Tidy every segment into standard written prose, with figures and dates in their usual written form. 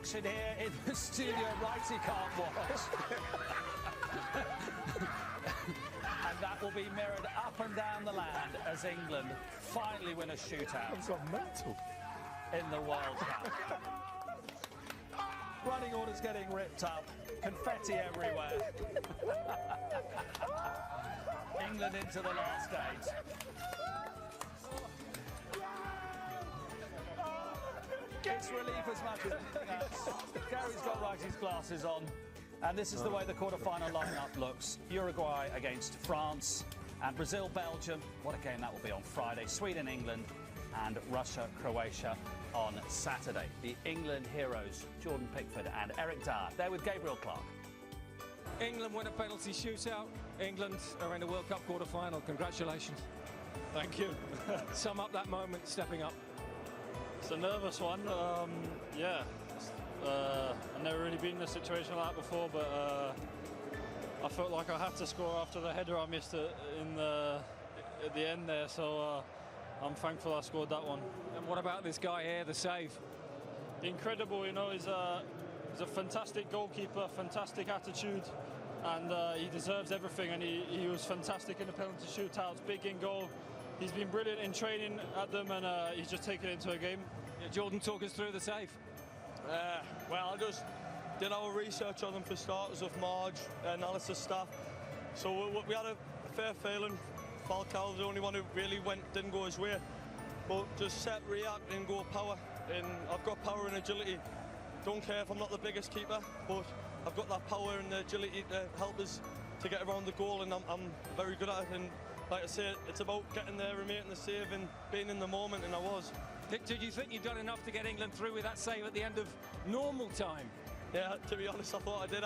action here in the studio. Righty can't watch. And that will be mirrored up and down the land as England finally win a shootout. I've got mental. In the World Cup. Running orders getting ripped up. Confetti everywhere. England into the last 8. It's relief as much as anything else. Gary's got Righty's glasses on. And this is the way the quarter-final lineup looks. Uruguay against France and Brazil, Belgium. What a game that will be on Friday. Sweden, England and Russia, Croatia on Saturday. The England heroes, Jordan Pickford and Eric Dyer. They're with Gabriel Clark. England win a penalty shootout. England are in the World Cup quarter-final. Congratulations. Thank you. Sum up that moment, stepping up. It's a nervous one. I've never really been in a situation like that before, but I felt like I had to score after the header I missed at the end there. So I'm thankful I scored that one. And what about this guy here, the save? Incredible, you know. He's a fantastic goalkeeper, fantastic attitude, and he deserves everything. And he was fantastic in the penalty shootouts, big in goal. He's been brilliant in training at them, and he's just taken it into a game. Yeah, Jordan, talk us through the save. Well, I just did our research on them for starters with Marge, analysis staff. So we had a fair feeling. Falcao was the only one who really didn't go his way. But just set, react and go power. And I've got power and agility. Don't care if I'm not the biggest keeper, but I've got that power and the agility to help us to get around the goal, and I'm very good at it. And like I say, it's about getting there and making the save and being in the moment, and I was. Did you think you'd done enough to get England through with that save at the end of normal time? Yeah, to be honest, I thought I did.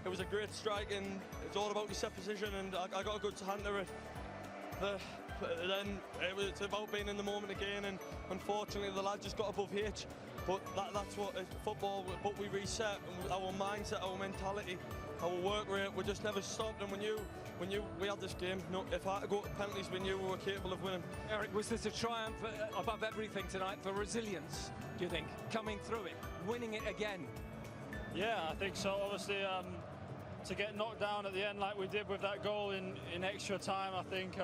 It was a great strike, and it's all about your set position, and I got a good hand to it. Then it's about being in the moment again, and unfortunately the lad just got above H. But that's what football. But we reset, and our mindset, our mentality, our work rate. We just never stopped. And we had this game. No, if I had to go to penalties, we knew we were capable of winning. Eric, was this a triumph above everything tonight for resilience? Do you think coming through it, winning it again? Yeah, I think so. Obviously, to get knocked down at the end like we did with that goal in extra time, I think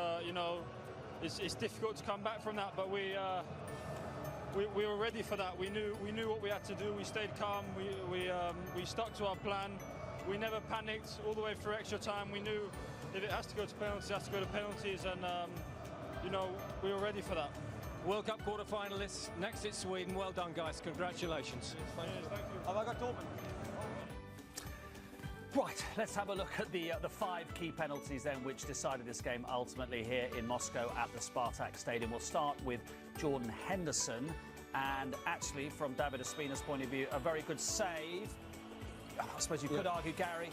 it's difficult to come back from that. But we were ready for that. We knew what we had to do. We stayed calm. We stuck to our plan. We never panicked all the way through extra time. We knew if it has to go to penalties, it has to go to penalties, and we were ready for that. World Cup quarter-finalists. Next it's Sweden. Well done, guys. Congratulations. Yes, thank you. Have I got Dortmund? Right, let's have a look at the 5 key penalties then which decided this game ultimately here in Moscow at the Spartak Stadium. We'll start with Jordan Henderson, and actually from David Ospina's point of view, a very good save. I suppose you could argue, Gary,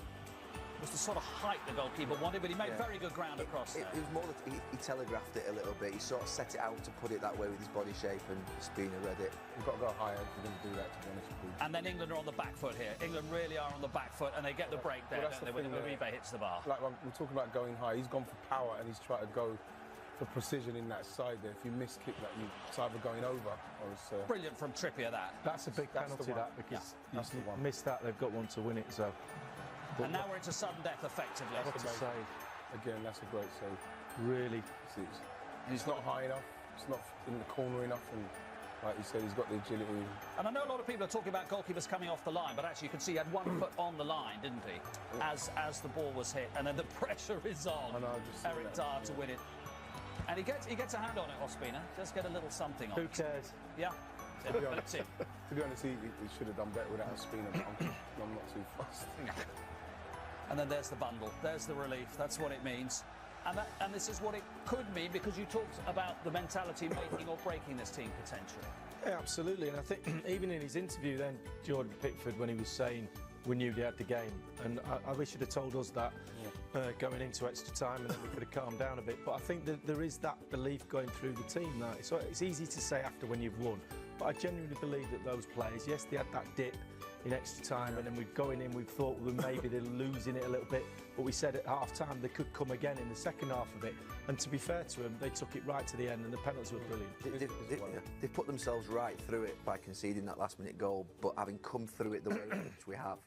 was the sort of height the goalkeeper wanted, but he made very good ground across there. It was more that he telegraphed it a little bit. He sort of set it out to put it that way with his body shape, and Ospina read it. You've got to go higher if you're going to do that, to be honest with you. And then England are on the back foot here. England really are on the back foot, and they get the break there, don't they, when Uribe hits the bar. Like we're talking about going high, he's gone for power and he's tried to go for precision in that side there. If you miss kick that, it's either going over or it's... Brilliant from Trippier, that. That's a big penalty, that, because that's the one. Missed that, they've got one to win it, so... And now we're into sudden death, effectively. What a save. Again, that's a great save. Really. He's not high enough, it's not in the corner enough, and like you said, he's got the agility. And I know a lot of people are talking about goalkeepers coming off the line, but actually you can see he had one foot on the line, didn't he? As the ball was hit, and then the pressure is on Eric Dyer to win it. And he gets a hand on it, Ospina. Just get a little something on it. Who cares? Yeah. To be honest, he should have done better without Ospina, but I'm not too fast. And then there's the bundle, there's the relief, that's what it means. And this is what it could mean, because you talked about the mentality making or breaking this team potentially. Yeah, absolutely. And I think even in his interview then, Jordan Pickford, when he was saying we knew they had the game, and I wish he'd have told us that going into extra time, and then we could have calmed down a bit. But I think that there is that belief going through the team now. So it's easy to say after when you've won, but I genuinely believe that those players, yes, they had that dip in extra time, and then we've going in, we've thought maybe they're losing it a little bit, but we said at half-time they could come again in the second half of it, and to be fair to them, they took it right to the end, and the penalties were brilliant. They've put themselves right through it by conceding that last-minute goal, but having come through it the way in which we have,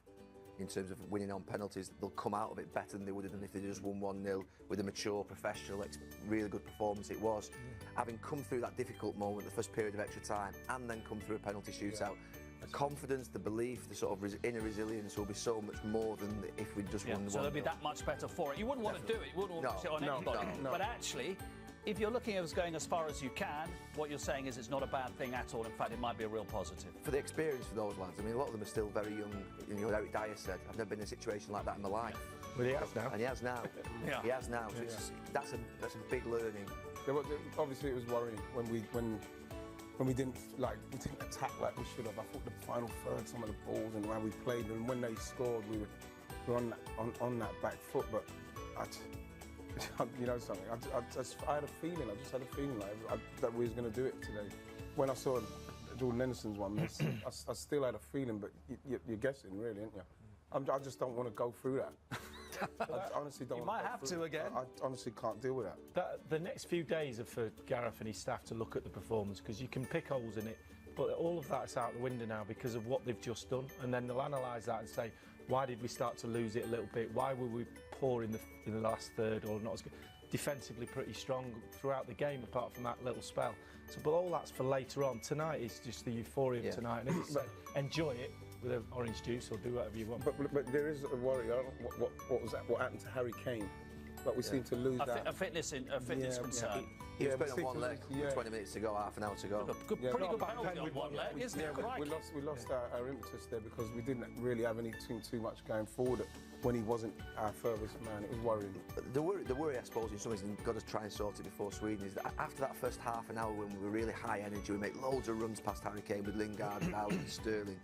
in terms of winning on penalties, they'll come out of it better than they would have done if they just won 1-0 with a mature, professional, really good performance it was. Having come through that difficult moment, the first period of extra time, and then come through a penalty shootout, the confidence, the belief, the sort of inner resilience will be so much more than if we'd just won the 1-0. So they'll be that much better for it. You wouldn't want to do it, you wouldn't want to push it on anybody. But actually, if you're looking at us going as far as you can, what you're saying is it's not a bad thing at all. In fact, it might be a real positive. For the experience for those lads, I mean, a lot of them are still very young. You know, Eric Dyer said, I've never been in a situation like that in my life. Well, he has now. And he has now. He has now. So that's a big learning. Obviously, it was worrying when we didn't attack like we should have. I thought the final third, some of the balls and how we played, and when they scored, we were on that back foot. But you know something, I had a feeling. I just had a feeling that we was going to do it today. When I saw Jordan Henderson's one miss, I still had a feeling. But you're guessing, really, aren't you? I just don't want to go through that. I honestly don't. You might have to again. I honestly can't deal with that. The next few days are for Gareth and his staff to look at the performance, because you can pick holes in it, but all of that's out the window now because of what they've just done, and then they'll analyse that and say, why did we start to lose it a little bit? Why were we poor in the last third, or not as good? Defensively pretty strong throughout the game, apart from that little spell. So, but all that's for later on. Tonight is just the euphoria of tonight, and as you say, enjoy it with an orange juice or do whatever you want. But there is a worry. What was that? What happened to Harry Kane? But we seem to lose that. A fitness concern. He was playing on one leg, 20 minutes to go, half an hour to go. Pretty good penalty on one leg, isn't it? We lost our impetus there because we didn't really have anything too much going forward when he wasn't our furthest man. It was worrying. The worry, I suppose, in some ways, we've got to try and sort it before Sweden, is that after that first half an hour when we were really high energy, we make loads of runs past Harry Kane with Lingard, Allen, Sterling.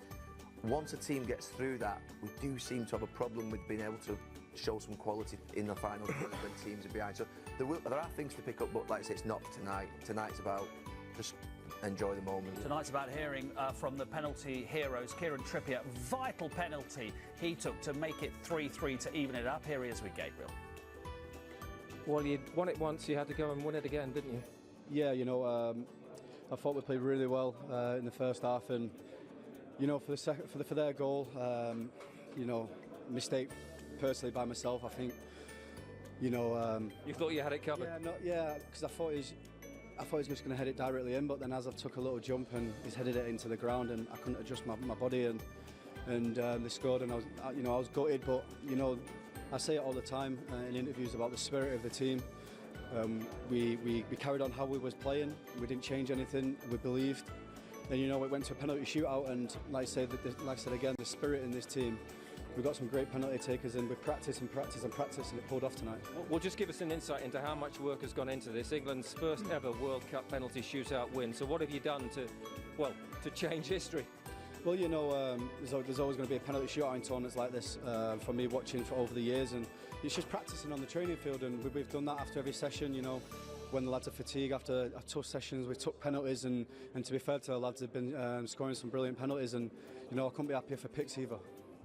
Once a team gets through that, we do seem to have a problem with being able to show some quality in the finals when teams are behind. So there are things to pick up, but like I say, it's not tonight. Tonight's about just enjoy the moment. Tonight's about hearing from the penalty heroes. Kieran Trippier, vital penalty he took to make it 3-3 to even it up. Here he is with Gabriel. Well, you'd won it once, you had to go and win it again, didn't you? Yeah, you know, I thought we played really well in the first half, and you know, for their goal, you know, mistake personally by myself. I think, you know, you thought you had it covered. Yeah, because I thought he was just going to head it directly in, but then as I took a little jump and he's headed it into the ground, and I couldn't adjust my body, and they scored, and I was gutted. But you know, I say it all the time in interviews about the spirit of the team. We carried on how we was playing. We didn't change anything. We believed. And you know, it went to a penalty shootout, and like I said again, the spirit in this team. We've got some great penalty takers, and we practice and practice and practice, and it pulled off tonight. Well, just give us an insight into how much work has gone into this. England's first ever World Cup penalty shootout win. So what have you done to change history? Well, you know, there's always going to be a penalty shootout in tournaments like this. For me, watching for over the years, and it's just practicing on the training field, and we've done that after every session. You know, when the lads are fatigued after tough sessions, we took penalties, and to be fair to the lads, have been scoring some brilliant penalties, and you know, I couldn't be happier for picks either.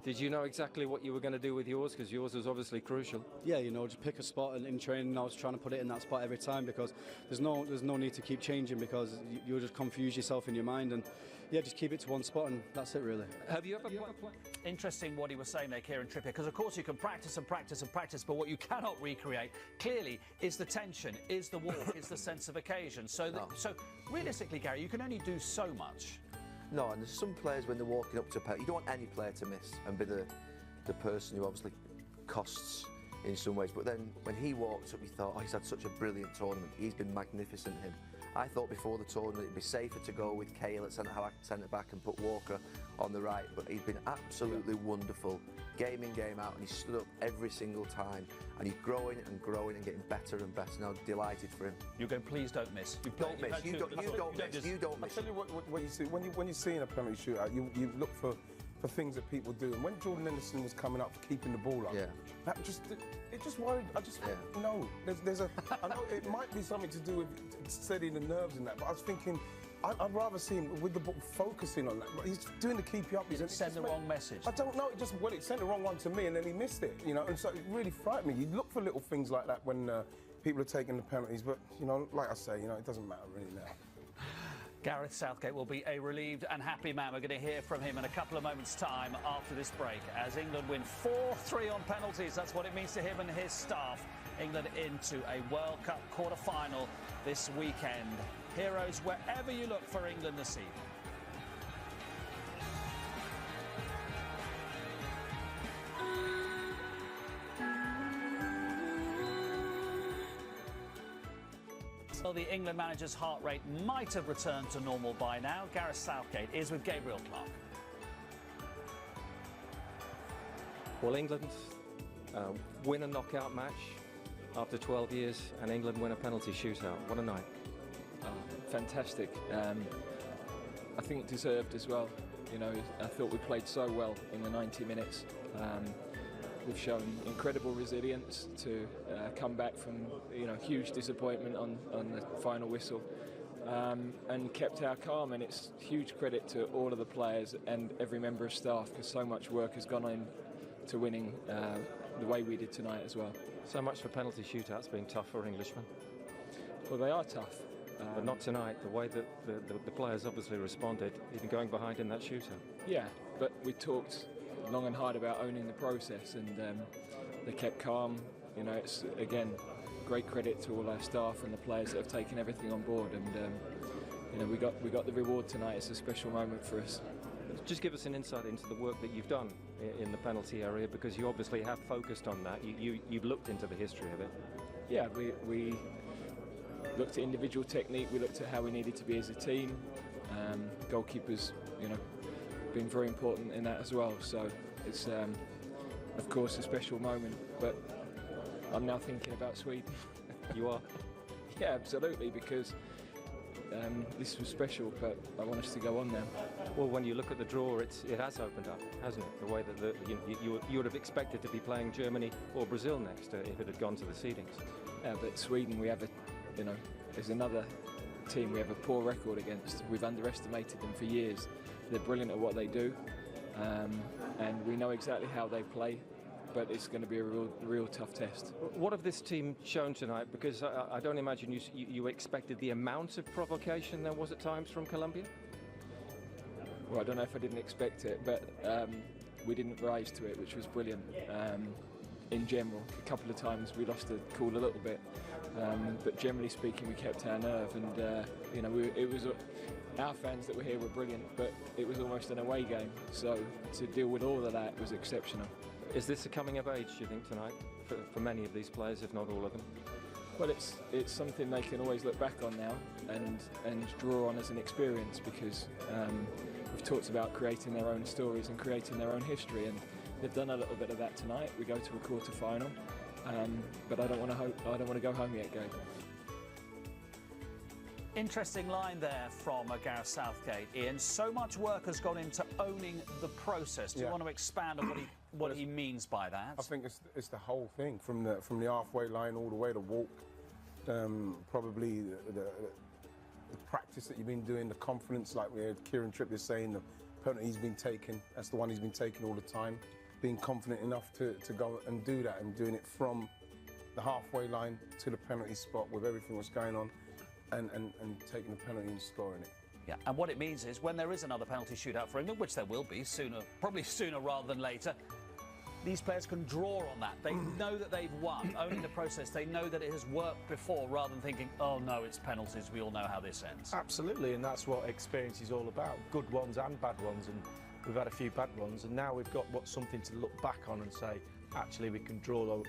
Did you know exactly what you were going to do with yours? Because yours was obviously crucial. Yeah, you know, just pick a spot, and in training I was trying to put it in that spot every time, because there's no need to keep changing, because you'll just confuse yourself in your mind, and yeah, just keep it to one spot, and that's it really. Have you ever played? Interesting what he was saying there, Kieran Trippier, because of course you can practice and practice and practice, but what you cannot recreate clearly is the tension, is the walk, is the sense of occasion. So realistically, Gary, you can only do so much. No, and there's some players when they're walking up to a penalty, you don't want any player to miss and be the person who obviously costs in some ways. But then when he walked up, we thought, oh, he's had such a brilliant tournament. He's been magnificent, him. I thought before the tournament it'd be safer to go with Cahill at centre back and put Walker on the right, but he's been absolutely wonderful, game in, game out, and he's stood up every single time, and he's growing and growing and getting better and better. Now, delighted for him. You're going, please don't miss. You don't miss. You don't miss. I'll tell you what you see when you're seeing a penalty shootout, you look for things that people do. And when Jordan Henderson was coming up for keeping the ball up, it just worried. I just no. I know it might be something to do with steadying the nerves and that, but I was thinking, I'd rather see him with the ball focusing on that. He's doing the keep you up. Did it send the wrong message? I don't know. It sent the wrong one to me, and then he missed it. You know, and so it really frightened me. You look for little things like that when people are taking the penalties, but you know, like I say, you know, it doesn't matter really now. Gareth Southgate will be a relieved and happy man. We're going to hear from him in a couple of moments' time after this break as England win 4-3 on penalties. That's what it means to him and his staff. England into a World Cup quarter-final this weekend. Heroes wherever you look for England this evening. Well, the England manager's heart rate might have returned to normal by now. Gareth Southgate is with Gabriel Clark. Well, England win a knockout match after 12 years, and England win a penalty shootout. What a night. Fantastic. I think deserved as well. You know, I thought we played so well in the 90 minutes. We've shown incredible resilience to come back from, you know, huge disappointment on the final whistle, and kept our calm. And it's huge credit to all of the players and every member of staff, because so much work has gone on to winning the way we did tonight as well. So much for penalty shootouts being tough for Englishmen. Well, they are tough. But not tonight, the way that the players obviously responded, even going behind in that shootout. Yeah, but we talked long and hard about owning the process, and they kept calm. You know, it's, again, great credit to all our staff and the players that have taken everything on board, and you know, we got the reward tonight. It's a special moment for us. Just give us an insight into the work that you've done in the penalty area, because you obviously have focused on that. You've looked into the history of it. Yeah, we looked at individual technique. We looked at how we needed to be as a team. Goalkeepers, you know, been very important in that as well. So it's, of course, a special moment. But I'm now thinking about Sweden. You are? Yeah, absolutely, because this was special, but I want us to go on now. Well, when you look at the draw, it has opened up, hasn't it? The way that you would have expected to be playing Germany or Brazil next if it had gone to the seedings. Yeah, but Sweden, we have you know, is another team we have a poor record against. We've underestimated them for years. They're brilliant at what they do, and we know exactly how they play. But it's going to be a real tough test. What have this team shown tonight? Because I don't imagine you expected the amount of provocation there was at times from Colombia. Well, I don't know if I didn't expect it, but we didn't rise to it, which was brilliant. In general, a couple of times we lost the cool a little bit, but generally speaking, we kept our nerve, and you know, it was our fans that were here were brilliant, but it was almost an away game. So to deal with all of that was exceptional. Is this a coming of age, do you think, tonight, for many of these players, if not all of them? Well, it's something they can always look back on now and draw on as an experience, because we've talked about creating their own stories and creating their own history, and they've done a little bit of that tonight. We go to a quarter-final, but I don't want to go home yet, Gabe. Interesting line there from Gareth Southgate, Ian. So much work has gone into owning the process. Do you want to expand on what he means by that? I think it's the whole thing, from the halfway line all the way to walk. Probably the practice that you've been doing, the confidence, like we heard Kieran Trippier saying, the penalty he's been taking, that's the one he's been taking all the time. Being confident enough to go and do that, and doing it from the halfway line to the penalty spot with everything that's going on. And taking the penalty and scoring it. Yeah, and what it means is when there is another penalty shootout for England, which there will be sooner, probably sooner rather than later, these players can draw on that. They know that they've won. Owning the process, they know that it has worked before, rather than thinking, oh no, it's penalties, we all know how this ends. Absolutely, and that's what experience is all about. Good ones and bad ones, and we've had a few bad ones, and now we've got something to look back on and say, actually we can draw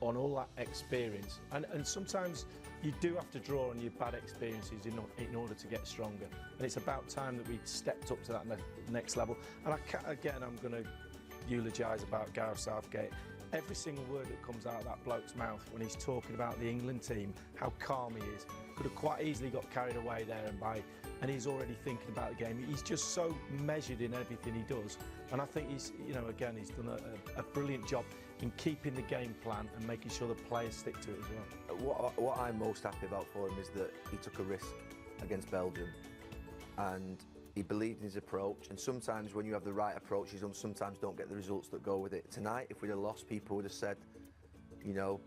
on all that experience. And sometimes you do have to draw on your bad experiences in order to get stronger. And it's about time that we stepped up to that next level. And again, I'm going to eulogise about Gareth Southgate. Every single word that comes out of that bloke's mouth when he's talking about the England team, how calm he is, could have quite easily got carried away there and he's already thinking about the game. He's just so measured in everything he does. And I think he's done a brilliant job in keeping the game plan and making sure the players stick to it as well. What I'm most happy about for him is that he took a risk against Belgium. and he believed in his approach. And sometimes when you have the right approach, you sometimes don't get the results that go with it. Tonight, if we'd have lost, people would have said, you know,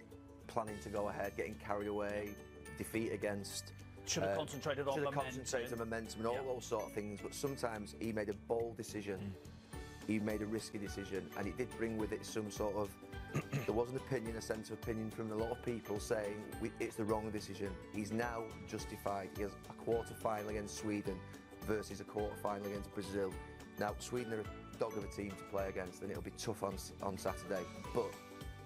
planning to go ahead, getting carried away, defeat against. Should have concentrated on momentum. Concentrated on momentum and all those sort of things. But sometimes he made a bold decision. He made a risky decision, and it did bring with it some sort of. There was an opinion, a sense of opinion from a lot of people saying it's the wrong decision. He's now justified. He has a quarter-final against Sweden versus a quarter-final against Brazil. Now, Sweden are a dog of a team to play against, and it'll be tough on Saturday. But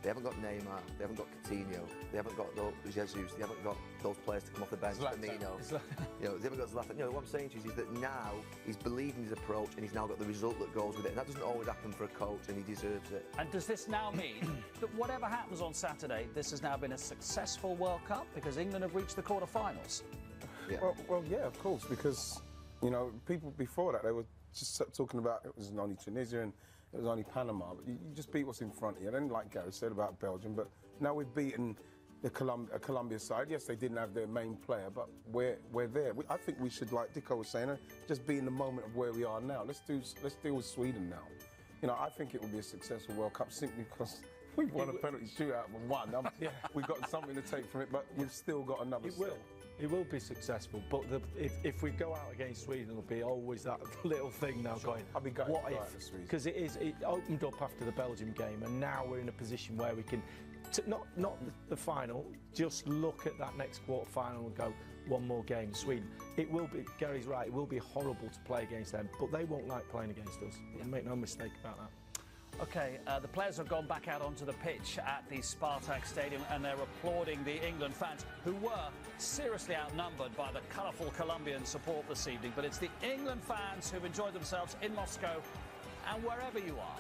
they haven't got Neymar, they haven't got Coutinho, they haven't got Jesus, they haven't got those players to come off the bench. Firmino, you know, they haven't got Zlatan. You know, what I'm saying to you is that now he's believed in his approach and he's now got the result that goes with it. And that doesn't always happen for a coach, and he deserves it. And does this now mean that whatever happens on Saturday, this has now been a successful World Cup because England have reached the quarter-finals? Yeah. Well, yeah, of course, because, you know, people before that, they were just talking about it was only Tunisia and it was only Panama, but you just beat what's in front of you. I didn't like Gary said about Belgium, but now we've beaten the Colombia side. Yes, they didn't have their main player, but we're there. I think we should, like Dicko was saying, just be in the moment of where we are now. Let's deal with Sweden now. You know, I think it will be a successful World Cup simply because we've won a penalty shootout and won. We've got something to take from it, but we've still got another step. It will be successful, but if we go out against Sweden, it'll be always that little thing now going. I'll be going. What if? Because it opened up after the Belgium game, and now we're in a position where we can, not the final, just look at that next quarter final and go one more game. Sweden. It will be. Gary's right. It will be horrible to play against them, but they won't like playing against us. Make no mistake about that. OK, the players have gone back out onto the pitch at the Spartak Stadium and they're applauding the England fans who were seriously outnumbered by the colourful Colombian support this evening. But it's the England fans who've enjoyed themselves in Moscow and wherever you are.